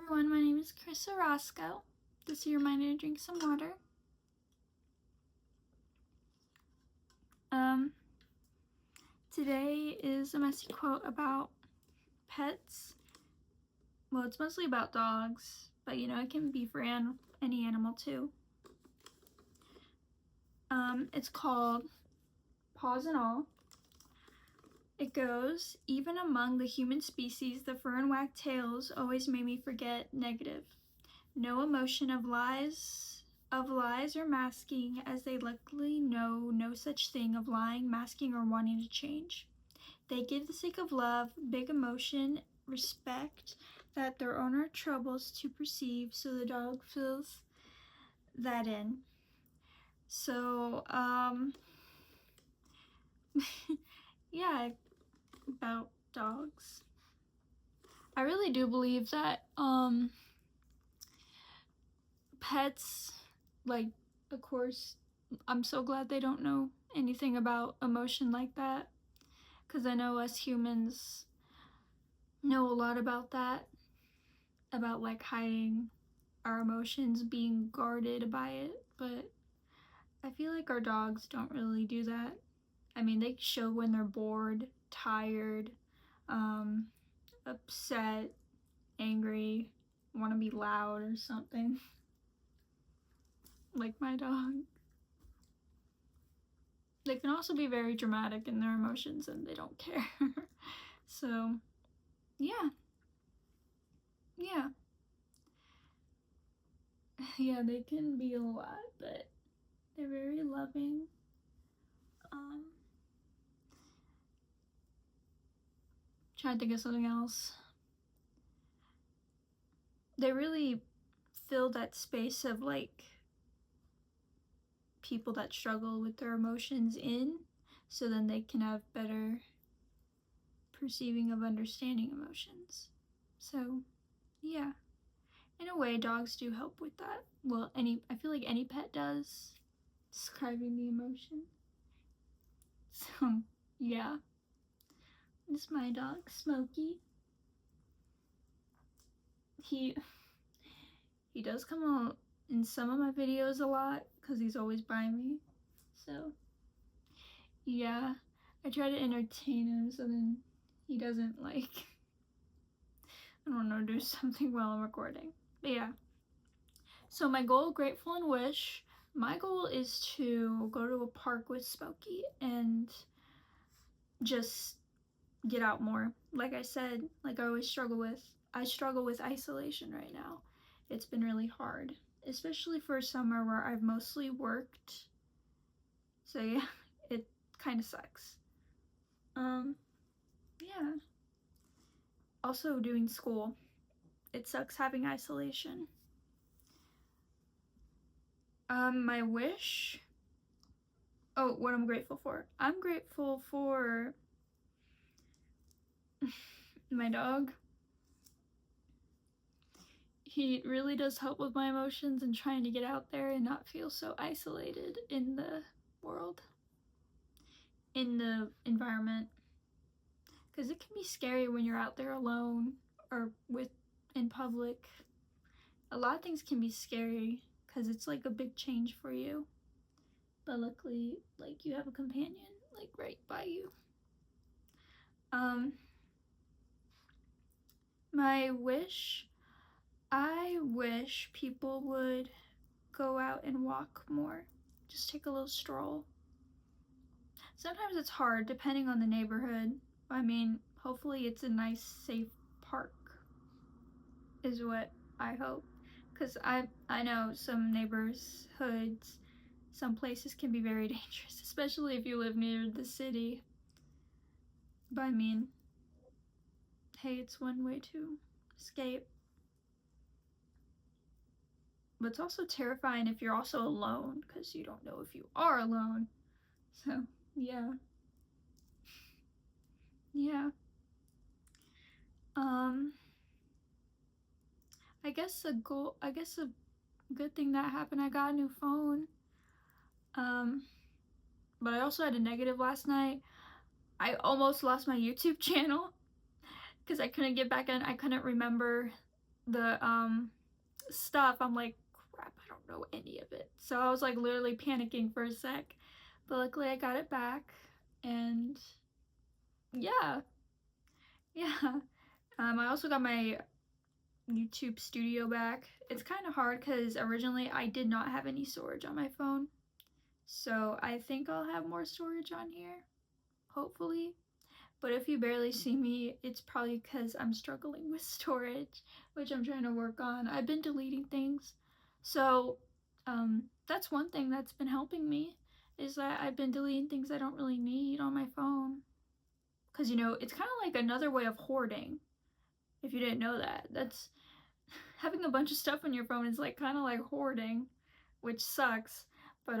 Everyone, my name is Chris Orozco. This is your reminder to drink some water. Today is a messy quote about pets. Well, it's mostly about dogs, but you know, it can be for any animal too. It's called Paws and All. It goes, even among the human species, the fur and wag tails always made me forget negative. No emotion of lies or masking, as they luckily know no such thing of lying, masking, or wanting to change. They give the sake of love, big emotion, respect, that their owner troubles to perceive, so the dog fills that in. So, yeah, about dogs. I really do believe that, pets, like, of course, I'm so glad they don't know anything about emotion like that, because I know us humans know a lot about that, about like hiding our emotions, being guarded by it, but I feel like our dogs don't really do that. I mean, they show when they're bored, tired, upset, angry, want to be loud or something. Like my dog. They can also be very dramatic in their emotions and they don't care. So, yeah. Yeah, they can be a lot, but they're very loving. Trying to think of something else. They really fill that space of like people that struggle with their emotions in, so then they can have better perceiving of understanding emotions. So, yeah. In a way, dogs do help with that. Well, I feel like any pet does, describing the emotion. So, yeah. This is my dog, Smokey. He does come out in some of my videos a lot because he's always by me. So, yeah. I try to entertain him so then he doesn't like, I don't know, do something while I'm recording. But yeah. So my goal, grateful and wish, my goal is to go to a park with Smokey and just get out more. Like I said, like I struggle with isolation right now. It's been really hard, especially for summer where I've mostly worked. So yeah, it kind of sucks. Yeah. Also doing school. It sucks having isolation. My wish. Oh, what I'm grateful for. I'm grateful for my dog. He really does help with my emotions and trying to get out there and not feel so isolated in the world, in the environment. Because it can be scary when you're out there alone or in public. A lot of things can be scary because it's like a big change for you. But luckily, like, you have a companion like right by you. My wish, I wish people would go out and walk more. Just take a little stroll. Sometimes it's hard depending on the neighborhood. I mean, hopefully it's a nice, safe park is what I hope. Because I know some neighborhoods, some places can be very dangerous, especially if you live near the city. But I mean, hey, it's one way to escape. But it's also terrifying if you're also alone, because you don't know if you are alone. So, yeah. Yeah. I guess a good thing that happened, I got a new phone. But I also had a negative last night. I almost lost my YouTube channel because I couldn't get back in. I couldn't remember the stuff, I'm like, crap, I don't know any of it. So I was like literally panicking for a sec, but luckily I got it back, and yeah. I also got my YouTube Studio back. It's kind of hard because originally I did not have any storage on my phone, so I think I'll have more storage on here, hopefully. But if you barely see me, it's probably because I'm struggling with storage, which I'm trying to work on. I've been deleting things. So that's one thing that's been helping me, is that I've been deleting things I don't really need on my phone. Because, you know, it's kind of like another way of hoarding, if you didn't know that. That's having a bunch of stuff on your phone is like kind of like hoarding, which sucks. But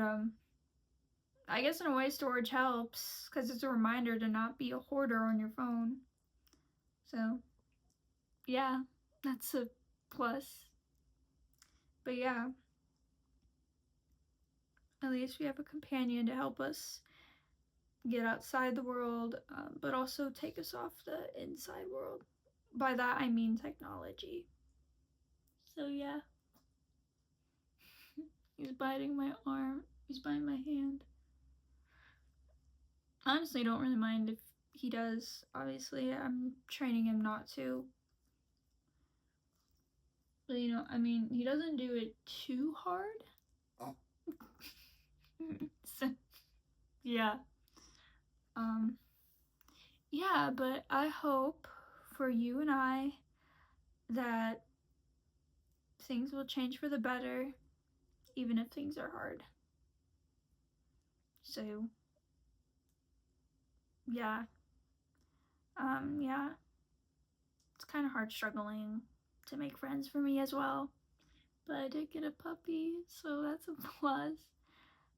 I guess in a way storage helps because it's a reminder to not be a hoarder on your phone. So yeah, that's a plus. But yeah, at least we have a companion to help us get outside the world, but also take us off the inside world. By that I mean technology. So yeah. He's biting my arm. He's biting my hand. Honestly, don't really mind if he does. Obviously, I'm training him not to. But you know, I mean, he doesn't do it too hard. Oh. So, yeah. Yeah, but I hope for you and I that things will change for the better, even if things are hard. So, yeah. Yeah. It's kind of hard struggling to make friends for me as well. But I did get a puppy, so that's a plus.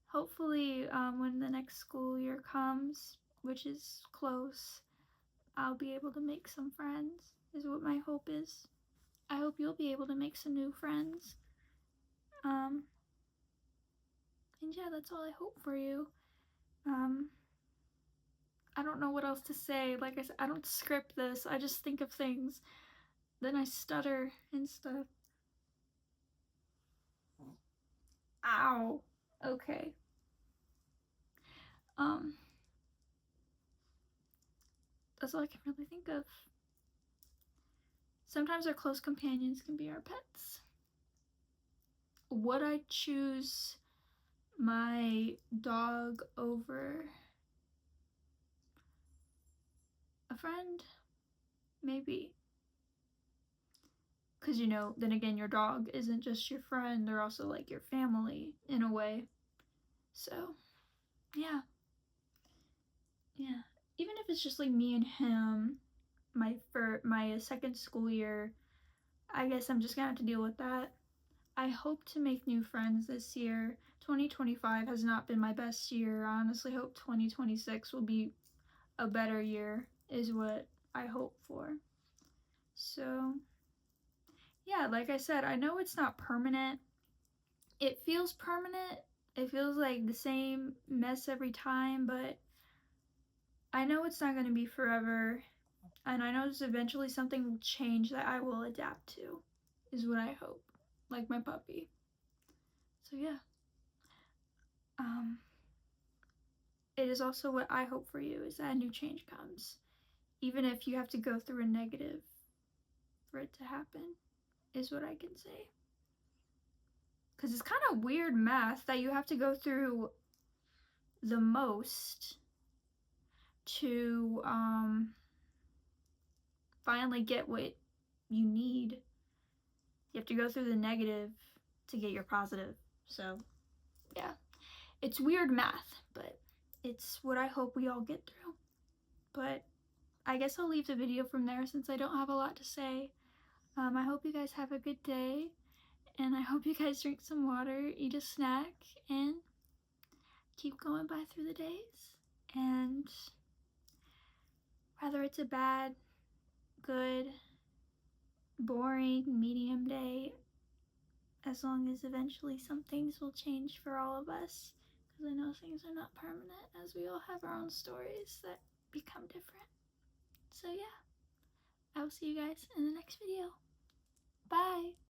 Hopefully, when the next school year comes, which is close, I'll be able to make some friends, is what my hope is. I hope you'll be able to make some new friends. And yeah, that's all I hope for you. I don't know what else to say. Like I said, I don't script this. I just think of things. Then I stutter and stuff. Ow. Okay. That's all I can really think of. Sometimes our close companions can be our pets. Would I choose my dog over a friend? Maybe. Because, you know, then again, your dog isn't just your friend, they're also like your family in a way. So, yeah. Yeah. Even if it's just like me and him, for my second school year, I guess I'm just gonna have to deal with that. I hope to make new friends this year. 2025 has not been my best year. I honestly hope 2026 will be a better year, is what I hope for. So, yeah, like I said, I know it's not permanent. It feels permanent. It feels like the same mess every time, but I know it's not going to be forever. And I know there's eventually something will change that I will adapt to, is what I hope. Like my puppy. So, yeah. It is also what I hope for you, is that a new change comes. Even if you have to go through a negative for it to happen, is what I can say. Because it's kind of weird math that you have to go through the most to finally get what you need. You have to go through the negative to get your positive. So, yeah. It's weird math, but it's what I hope we all get through. But I guess I'll leave the video from there since I don't have a lot to say. I hope you guys have a good day, and I hope you guys drink some water, eat a snack, and keep going by through the days. And whether it's a bad, good, boring, medium day, as long as eventually some things will change for all of us, because I know things are not permanent, as we all have our own stories that become different. So yeah, I will see you guys in the next video. Bye!